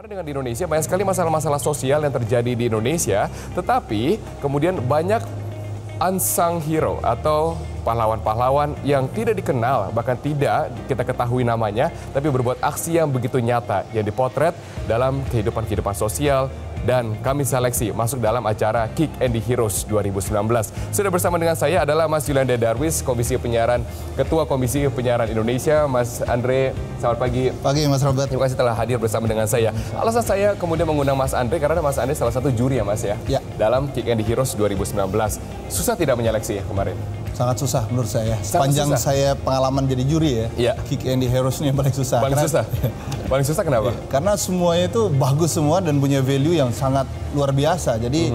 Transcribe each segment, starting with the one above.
Kemarin dengan di Indonesia banyak sekali masalah-masalah sosial yang terjadi di Indonesia, tetapi kemudian banyak unsung hero atau pahlawan-pahlawan yang tidak dikenal, bahkan tidak kita ketahui namanya, tapi berbuat aksi yang begitu nyata yang dipotret dalam kehidupan sosial. Dan kami seleksi masuk dalam acara Kick and the Heroes 2019. Sudah bersama dengan saya adalah Mas Yulanda Darwis, Ketua Komisi Penyiaran Indonesia. Mas Andre, selamat pagi. Pagi Mas Robert. Terima kasih telah hadir bersama dengan saya. Alasan saya kemudian mengundang Mas Andre karena Mas Andre salah satu juri ya Mas ya. Dalam Kick and the Heroes 2019. Susah tidak menyeleksi ya kemarin? Sangat susah menurut saya. Sepanjang saya pengalaman jadi juri ya. Kick and the Heroes ini yang paling susah. Paling susah kenapa? Karena semuanya itu bagus semua dan punya value yang sangat luar biasa. Jadi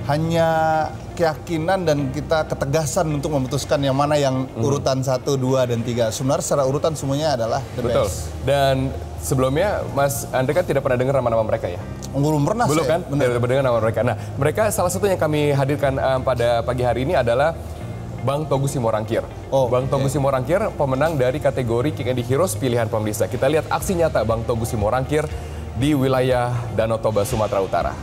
hanya keyakinan dan kita ketegasan untuk memutuskan yang mana yang urutan 1, 2, dan 3. Sebenarnya secara urutan semuanya adalah the best. Dan sebelumnya Mas Andre kan tidak pernah dengar nama-nama mereka ya? Belum pernah. Belum kan? Tidak pernah dengar nama mereka. Nah, mereka salah satu yang kami hadirkan pada pagi hari ini adalah Bang Togu Simorangkir. Bang Togu Simorangkir pemenang dari kategori Kick and the Heroes pilihan pemirsa. Kita lihat aksi nyata Bang Togu Simorangkir di wilayah Danau Toba, Sumatera Utara.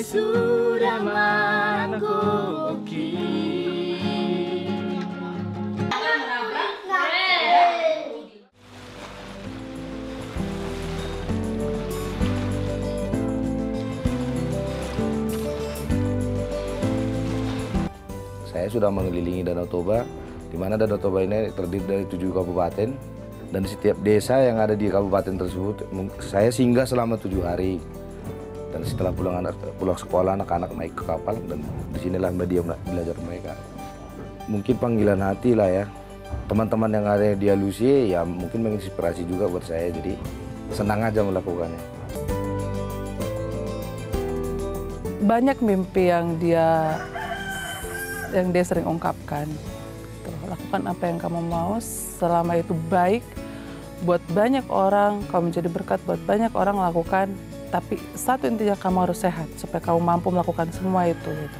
Sudah mangkuki. Saya sudah mengelilingi Danau Toba, di mana Danau Toba ini terdiri dari 7 kabupaten, dan di setiap desa yang ada di kabupaten tersebut, saya singgah selama 7 hari. Dan setelah pulang sekolah, anak-anak naik ke kapal, dan disinilah dia belajar mereka. Mungkin panggilan hati lah ya. Teman-teman yang ada di Alusie ya mungkin menginspirasi juga buat saya, jadi senang aja melakukannya. Banyak mimpi yang dia sering ungkapkan. Lakukan apa yang kamu mau, selama itu baik buat banyak orang, kamu menjadi berkat buat banyak orang, lakukan. Tapi satu intinya, kamu harus sehat supaya kamu mampu melakukan semua itu. Gitu.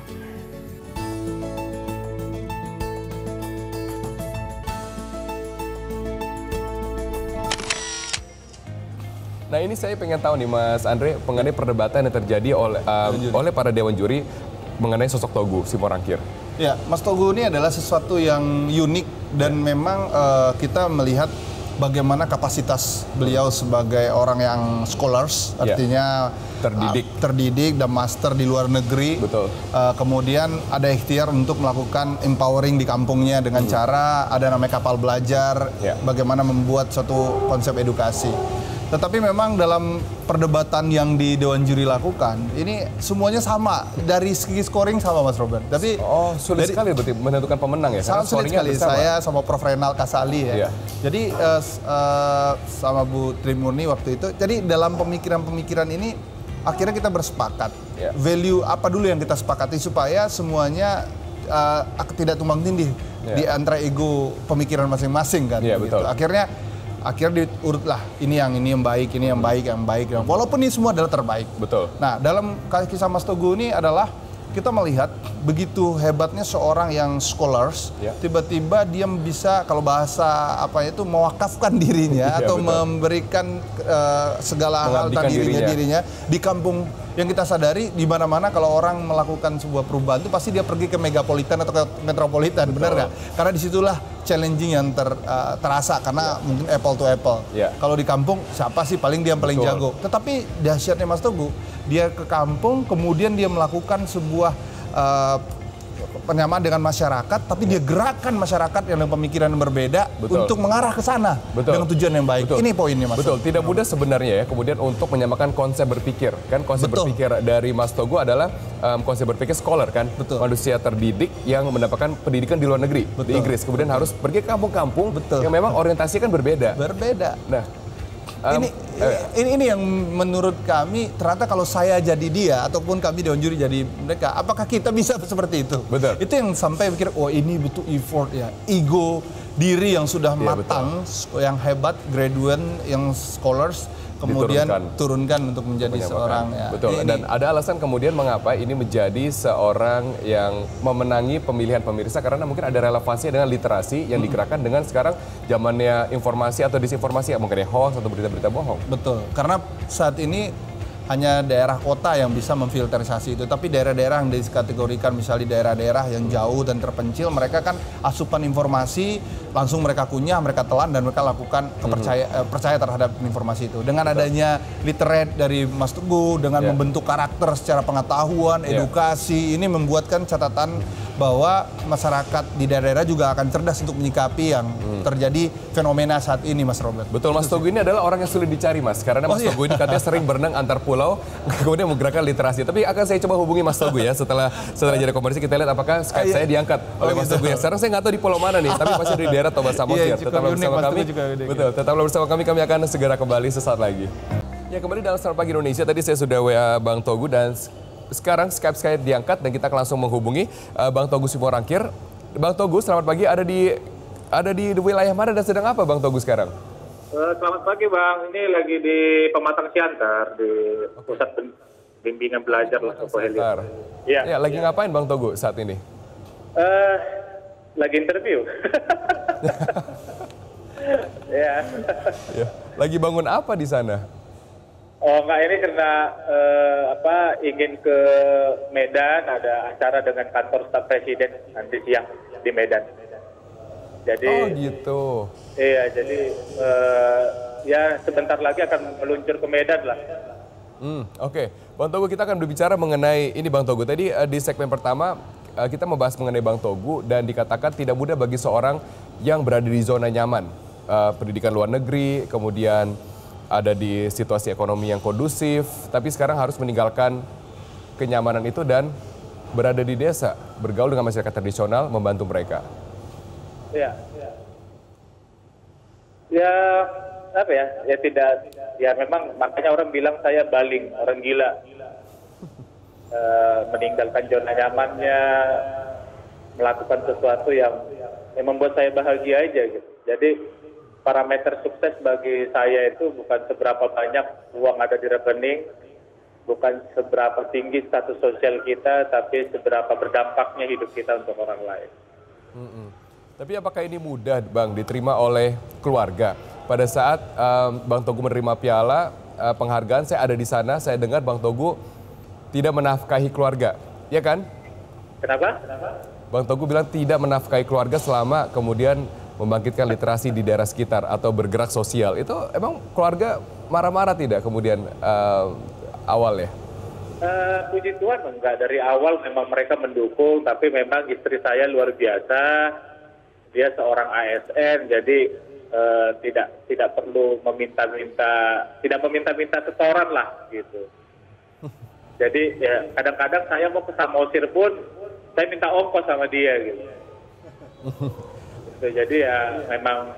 Nah ini saya pengen tahu nih Mas Andre, mengenai perdebatan yang terjadi oleh para dewan juri mengenai sosok Togu Simorangkir. Ya, Mas Togu ini adalah sesuatu yang unik dan memang kita melihat bagaimana kapasitas beliau sebagai orang yang scholars, artinya terdidik dan master di luar negeri. Betul. Kemudian ada ikhtiar untuk melakukan empowering di kampungnya dengan cara ada namanya kapal belajar, bagaimana membuat suatu konsep edukasi. Tetapi memang dalam perdebatan yang di Dewan Juri lakukan, ini semuanya sama. Dari segi scoring sama Mas Robert. Tapi sulit sekali berarti menentukan pemenang ya? Sangat sulit sekali. Saya sama Prof. Renal Kasali ya. Jadi sama Bu Trimurni waktu itu. Jadi dalam pemikiran-pemikiran ini akhirnya kita bersepakat. Value apa dulu yang kita sepakati supaya semuanya tidak tumbang tindih di antara ego pemikiran masing-masing kan. Betul. Akhirnya diurutlah ini yang baik, ini yang baik. Walaupun ini semua adalah terbaik. Betul. Nah, dalam kisah Mas Togu ini adalah kita melihat begitu hebatnya seorang yang scholars, tiba-tiba dia bisa, kalau bahasa apa itu, mewakafkan dirinya atau memberikan segala hal tentang dirinya di kampung yang kita sadari di mana-mana kalau orang melakukan sebuah perubahan itu pasti dia pergi ke megapolitan atau ke metropolitan, benar nggak? Karena disitulah challenging yang terasa karena mungkin apple to apple. Kalau di kampung siapa sih paling jago? Tetapi dahsyatnya Mas Togu, dia ke kampung kemudian dia melakukan sebuah penyamaan dengan masyarakat, tapi dia gerakan masyarakat yang dengan pemikiran yang berbeda untuk mengarah ke sana dengan tujuan yang baik. Ini poinnya Mas. Betul, tidak mudah sebenarnya ya kemudian untuk menyamakan konsep berpikir. Kan konsep berpikir dari Mas Togu adalah konsep berpikir scholar kan, manusia terdidik yang mendapatkan pendidikan di luar negeri, di Inggris, kemudian harus pergi ke kampung-kampung yang memang orientasinya kan berbeda. Nah, ini yang menurut kami ternyata kalau saya jadi dia ataupun kami Dewan Juri jadi mereka, apakah kita bisa seperti itu? Betul. Itu yang sampai pikir, oh ini butuh effort ya, ego diri yang sudah Iya, matang, yang hebat, graduate, yang scholars, kemudian turunkan untuk menjadi seorang ya. Betul. Dan ada alasan kemudian mengapa ini menjadi seorang yang memenangi pemilihan pemirsa, karena mungkin ada relevansinya dengan literasi yang digerakkan dengan sekarang zamannya informasi atau disinformasi, mungkin hoax atau berita-berita bohong. Betul. Karena saat ini hanya daerah kota yang bisa memfilterisasi itu, tapi daerah-daerah yang dikategorikan misalnya di daerah-daerah yang jauh dan terpencil, mereka kan asupan informasi langsung mereka kunyah, mereka telan dan mereka lakukan percaya terhadap informasi itu. Dengan adanya literate dari Mas Teguh, dengan membentuk karakter secara pengetahuan, edukasi, ini membuatkan catatan bahwa masyarakat di daerah-daerah juga akan cerdas untuk menyikapi yang terjadi fenomena saat ini, Mas Robert. Betul, Mas Teguh ini adalah orang yang sulit dicari, Mas, karena Mas Teguh ini katanya sering berenang antar pulau, kemudian menggerakkan literasi. Tapi akan saya coba hubungi Mas Teguh ya setelah jeda komersi, kita lihat apakah Skype saya diangkat oleh Mas Teguh ya. Sekarang saya nggak tahu di pulau mana nih, tapi pasti dari daerah Toba Samosir. Tetaplah bersama kami. Betul, tetaplah bersama kami akan segera kembali sesaat lagi. Ya, kembali dalam Selamat Pagi Indonesia. Tadi saya sudah WA Bang Togu dan sekarang Skype saya diangkat dan kita akan langsung menghubungi Bang Togu Simorangkir. Bang Togu, selamat pagi. Ada di wilayah mana dan sedang apa Bang Togu sekarang? Selamat pagi Bang. Ini lagi di Pematang Siantar di pusat bimbingan belajar lah Siantar. Ya, lagi ngapain Bang Togu saat ini? Lagi interview. Ya. Lagi bangun apa di sana? Oh enggak, ini karena ingin ke Medan, ada acara dengan kantor staf presiden nanti siang di Medan. Jadi, oh gitu. Iya, jadi ya sebentar lagi akan meluncur ke Medan lah. Oke. Bang Togu, kita akan berbicara mengenai ini Bang Togu. Tadi di segmen pertama kita membahas mengenai Bang Togu dan dikatakan tidak mudah bagi seorang yang berada di zona nyaman. Pendidikan luar negeri, kemudian ada di situasi ekonomi yang kondusif, tapi sekarang harus meninggalkan kenyamanan itu dan berada di desa, bergaul dengan masyarakat tradisional, membantu mereka. Ya, apa ya? Ya tidak, ya memang makanya orang bilang saya baling, orang gila. Meninggalkan zona nyamannya, melakukan sesuatu yang membuat saya bahagia aja gitu. Jadi parameter sukses bagi saya itu bukan seberapa banyak uang ada di rekening, bukan seberapa tinggi status sosial kita, tapi seberapa berdampaknya hidup kita untuk orang lain. Tapi apakah ini mudah Bang diterima oleh keluarga? Pada saat Bang Togu menerima piala penghargaan, saya ada di sana, saya dengar Bang Togu tidak menafkahi keluarga, ya kan? Kenapa? Bang Togu bilang tidak menafkahi keluarga selama kemudian membangkitkan literasi di daerah sekitar atau bergerak sosial. Itu emang keluarga marah-marah tidak kemudian awal ya? Puji Tuhan enggak, dari awal memang mereka mendukung, tapi memang istri saya luar biasa. Dia seorang ASN, jadi tidak perlu tidak meminta setoran lah gitu. Jadi ya kadang-kadang saya mau ke Samosir pun saya minta ongkos sama dia gitu. Jadi ya memang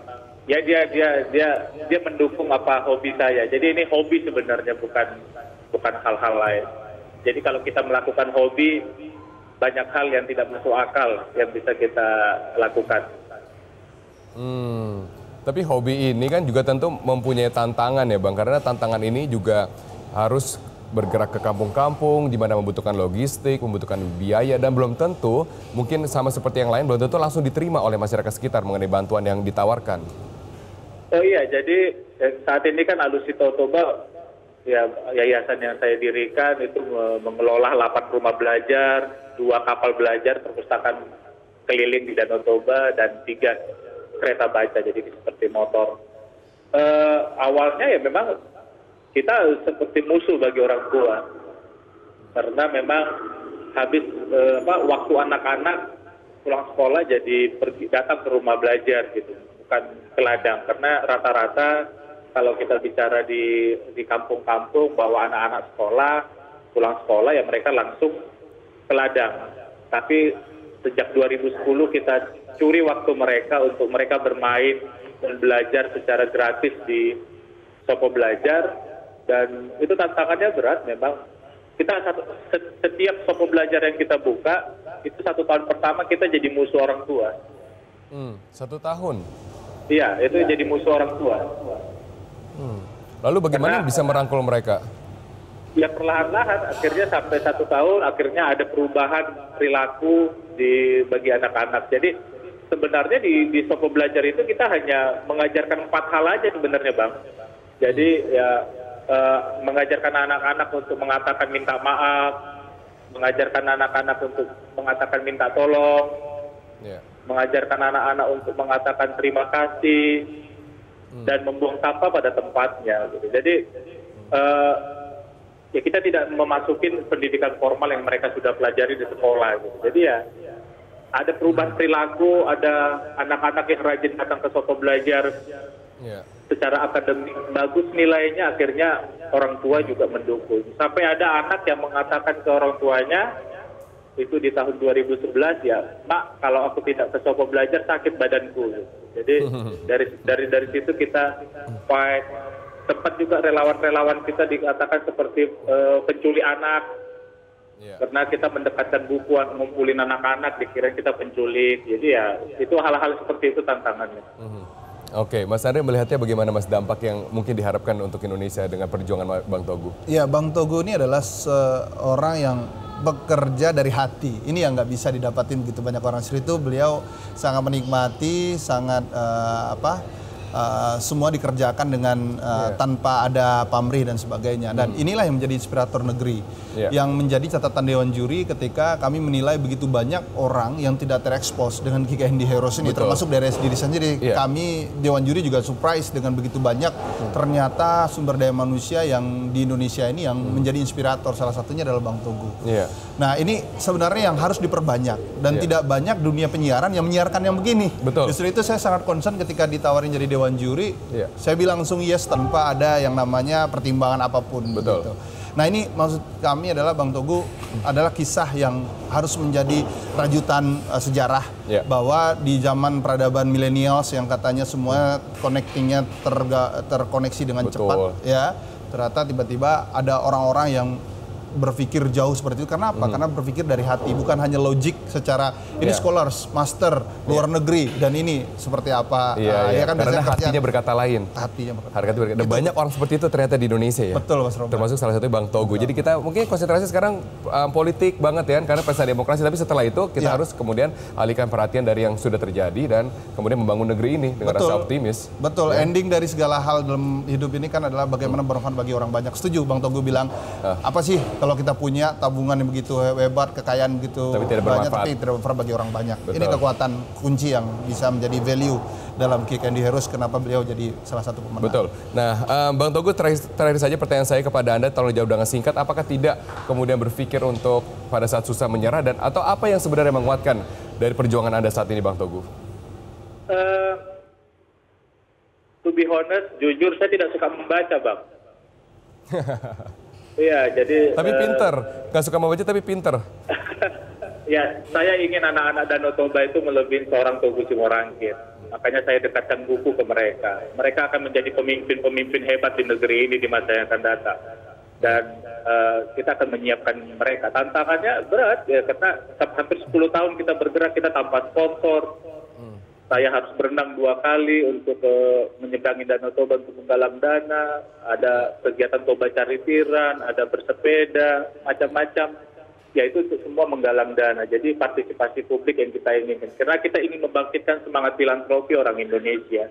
ya dia mendukung apa hobi saya. Jadi ini hobi sebenarnya, bukan hal-hal lain. Jadi kalau kita melakukan hobi, banyak hal yang tidak masuk akal yang bisa kita lakukan. Tapi hobi ini kan juga tentu mempunyai tantangan ya Bang, karena tantangan ini juga harus bergerak ke kampung-kampung di mana membutuhkan logistik, membutuhkan biaya, dan belum tentu, mungkin sama seperti yang lain, belum tentu langsung diterima oleh masyarakat sekitar mengenai bantuan yang ditawarkan. Oh iya, jadi saat ini kan Alusito Toba, ya yayasan yang saya dirikan itu mengelola 8 rumah belajar, 2 kapal belajar, perpustakaan keliling di Danau Toba, dan 3 kereta baca, jadi seperti motor. Awalnya ya memang kita seperti musuh bagi orang tua, karena memang habis waktu anak-anak pulang sekolah jadi datang ke rumah belajar gitu, bukan ke ladang. Karena rata-rata kalau kita bicara di kampung-kampung bahwa anak-anak sekolah pulang sekolah ya mereka langsung ke ladang. Tapi sejak 2010 kita curi waktu mereka untuk mereka bermain dan belajar secara gratis di Sopo Belajar, dan itu tantangannya berat memang. Kita setiap Sopo Belajar yang kita buka, itu 1 tahun pertama kita jadi musuh orang tua. 1 tahun? Iya, itu jadi musuh orang tua. Lalu bagaimana bisa merangkul mereka? Ya perlahan-lahan, akhirnya sampai 1 tahun, akhirnya ada perubahan perilaku bagi anak-anak. Jadi sebenarnya di Sopo Belajar itu kita hanya mengajarkan 4 hal aja sebenarnya, Bang. Jadi ya mengajarkan anak-anak untuk mengatakan minta maaf, mengajarkan anak-anak untuk mengatakan minta tolong, mengajarkan anak-anak untuk mengatakan terima kasih, dan membuang sampah pada tempatnya. Gitu. Jadi ya kita tidak memasukin pendidikan formal yang mereka sudah pelajari di sekolah. Gitu. Jadi ya ada perubahan perilaku, ada anak-anak yang rajin datang ke Sopo Belajar. Secara akademik bagus nilainya, akhirnya orang tua juga mendukung. Sampai ada anak yang mengatakan ke orang tuanya, itu di tahun 2011 ya, Pak, kalau aku tidak ke Sopo Belajar sakit badanku. Jadi dari situ kita fight. Tempat juga relawan-relawan kita dikatakan seperti penculik anak. Karena kita mendekatkan buku, ngumpulin anak-anak, dikira kita penculik. Jadi ya itu hal-hal seperti itu tantangannya. Oke, Mas Andre melihatnya bagaimana Mas dampak yang mungkin diharapkan untuk Indonesia dengan perjuangan Bang Togu? Ya, Bang Togu ini adalah seorang yang bekerja dari hati. Ini yang nggak bisa didapatin begitu banyak orang. Itu beliau sangat menikmati, sangat semua dikerjakan dengan tanpa ada pamrih dan sebagainya. Dan inilah yang menjadi inspirator negeri. Yang menjadi catatan Dewan Juri ketika kami menilai begitu banyak orang yang tidak terekspos dengan KKND Heroes ini. Termasuk dari diri sendiri. Kami Dewan Juri juga surprise dengan begitu banyak ternyata sumber daya manusia yang di Indonesia ini yang menjadi inspirator. Salah satunya adalah Bang Togu. Nah ini sebenarnya yang harus diperbanyak. Dan tidak banyak dunia penyiaran yang menyiarkan yang begini. Justru itu saya sangat concern ketika ditawarin jadi Dewan Juri, saya bilang langsung yes tanpa ada yang namanya pertimbangan apapun. Gitu. Nah ini maksud kami adalah Bang Togu adalah kisah yang harus menjadi rajutan sejarah bahwa di zaman peradaban millennials yang katanya semua connectingnya terkoneksi dengan cepat, ya ternyata tiba-tiba ada orang-orang yang berpikir jauh seperti itu. Karena apa? Karena berpikir dari hati, bukan hanya logik secara ini scholars, master, luar negeri, dan ini seperti apa. Ya kan, karena hatinya berkata lain. Hatinya berkata. Dan banyak orang seperti itu ternyata di Indonesia ya. Betul, Mas Robert. Termasuk salah satunya Bang Togu. Jadi kita mungkin konsentrasi sekarang politik banget ya, karena pesta demokrasi. Tapi setelah itu kita harus kemudian alihkan perhatian dari yang sudah terjadi dan kemudian membangun negeri ini dengan rasa optimis. Betul, ending dari segala hal dalam hidup ini kan adalah bagaimana bermanfaat bagi orang banyak. Setuju, Bang Togu bilang, apa sih kalau kita punya tabungan yang begitu hebat, kekayaan begitu banyak, tapi tidak bermanfaat bagi orang banyak. Ini kekuatan kunci yang bisa menjadi value dalam KKND Heroes, kenapa beliau jadi salah satu pemenang. Betul. Nah, Bang Togu, terakhir saja pertanyaan saya kepada Anda, tolong jawab dengan singkat, apakah tidak kemudian berpikir untuk pada saat susah menyerah, dan atau apa yang sebenarnya menguatkan dari perjuangan Anda saat ini, Bang Togu? To be honest, jujur saya tidak suka membaca, Bang. Iya, jadi. Tapi pinter, nggak suka membaca tapi pinter. Ya, saya ingin anak-anak Danau Toba itu melebihi seorang Togu Simorangkit. Makanya saya dekatkan buku ke mereka. Mereka akan menjadi pemimpin-pemimpin hebat di negeri ini di masa yang akan datang. Dan kita akan menyiapkan mereka. Tantangannya berat ya, karena hampir 10 tahun kita bergerak, kita tanpa sponsor. Saya harus berenang 2 kali untuk menyeberangi Danau Toba untuk menggalang dana. Ada kegiatan Toba Cari Tiran, ada bersepeda, macam-macam. Ya itu semua menggalang dana. Jadi partisipasi publik yang kita inginkan. Karena kita ingin membangkitkan semangat filantropi orang Indonesia.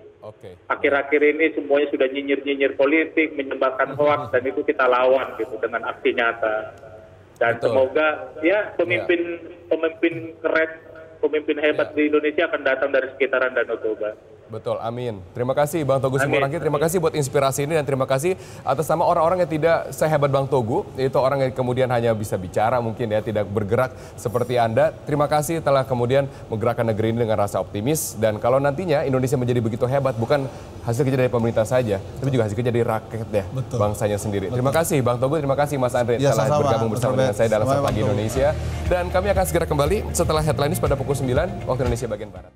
Akhir-akhir ini semuanya sudah nyinyir-nyinyir politik, menyebarkan hoaks, dan itu kita lawan gitu dengan aksi nyata. Dan semoga ya pemimpin keren, pemimpin hebat di Indonesia akan datang dari sekitaran Danau Toba. Betul, amin. Terima kasih Bang Togu Simorangkit, terima kasih buat inspirasi ini, dan terima kasih atas nama orang-orang yang tidak sehebat Bang Togu, yaitu orang yang kemudian hanya bisa bicara mungkin ya, tidak bergerak seperti Anda. Terima kasih telah kemudian menggerakkan negeri ini dengan rasa optimis, dan kalau nantinya Indonesia menjadi begitu hebat, bukan hasil kerja dari pemerintah saja, tapi juga hasil kerja dari rakyat ya, bangsanya sendiri. Terima kasih Bang Togu, terima kasih Mas Andre telah bergabung bersama dengan saya dalam Sapa Pagi Indonesia. Dan kami akan segera kembali setelah headline news pada pukul 9 waktu Indonesia bagian Barat.